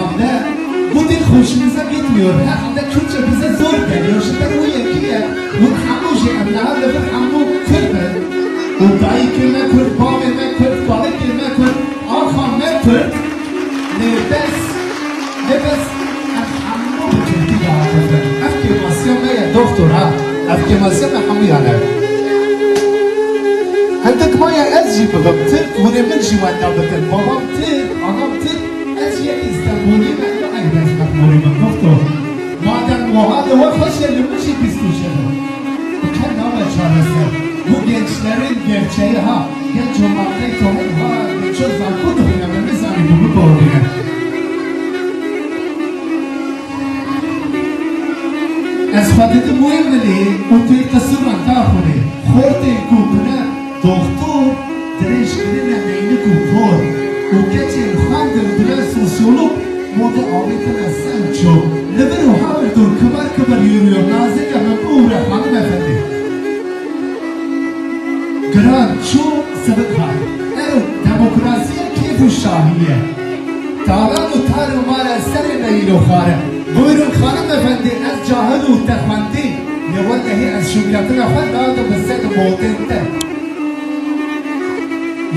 halde bu dil hoşumuza gitmiyor. Herhalde Kürtçe bize zor geliyor. Şimdi bu yekiye bu hamu şey emnahada bu hamu Kürt'e. Bu dayı kelime Kürt, babime Kürt, balık kelime Kürt, ağam Kürt. Nebes hamu bu Kürt'ü dağıtır. Efkemasyon ne ya doktor ha? Efkemasyon ne hamu yani? عندك ما يا أزجي بغبتك وأنا من جوانا بتر بابام تك أنا تك أزجي إستنبولي ما أنا عايز مقبولي من دكتور مادام وهذا هو خشية اللي مش بيستوشنا وكان نوع شارسة bu gençlerin gerçeği ha genç olmakta tohum ha çok zarfı da ben ne zannı bunu doğruya اسفادت مهملی اوتی تصورن تاخونی خورتی کوکنه دکتر درش کنه نینه کوکور و کتی خواندن بلا سوسیولوگ موقع آبیتن اصلا چو لبر و حاول دور کبر یوریو نازک مبوره خانم افندی گران چو سبک های ایو دموکراسی کیف و شاهیه تالان و تار و مال سر نیلو خاره buyurun hanım efendi, az cahil و تخمندی ya vallahi az şükratına خود دادم به سد موتنته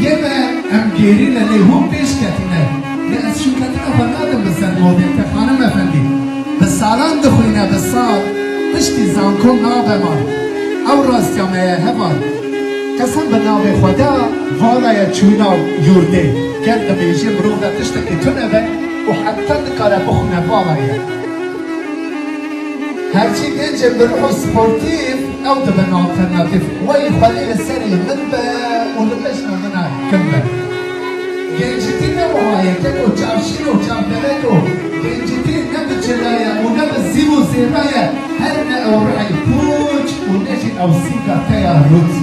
yeme em geriyle lehum peş ketine ya az şükratına خود دادم به سد موتنته hanım efendi بسالان دخوینه بسال پشتی زانکم نابه من او راستیامه هفال قسم به ناب خدا والای چونا یورده کرد بیشی بروده تشتکی تونه به و حتی نکاره بخونه والایه هرچی گنج بروح سپورتیف او دبن آلترناتیف وی خلیل سری من به اولمشنا منا کمبه گنجتی نموهایه که او چاوشی و چاوبلکو گنجتی نبچلایه و نبزیو زیبایه هر نه او رعی پوچ و نجی او سیکا تیا روز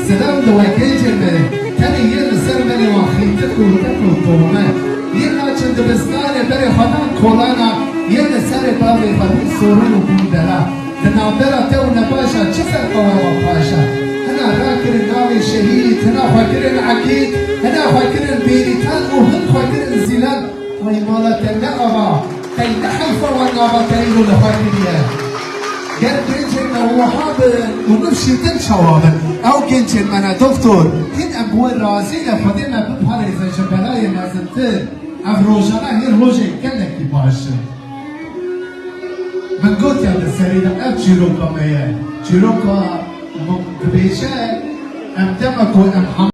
سلام دوی گنج بره تنی یه لسر منی واخیتک و تکو تومه یه ناچن دبستانه بره خدان کولانا یه لسر باوی خدی سورون و بودلا دنابرا تو نباشا چه فرقا و پاشا هنا راکرن ناوی شهید هنا خاکرن عقید هنا خاکرن بیریتان و هن خاکرن زیلان وی مالا تنقبا خی نحیفا و نابا تایرو لخاکریه گر گنجن نوحابن و نفشیتن شوابن او گنجن منه دکتور این امبوه رازی لخدی نبن پاریزه شبلای نازمتر اف روژانه هی روژه گلکی باشه من قلت يا السريرة أب شيروكا مياه شيروكا بيشاك أم دمك وأم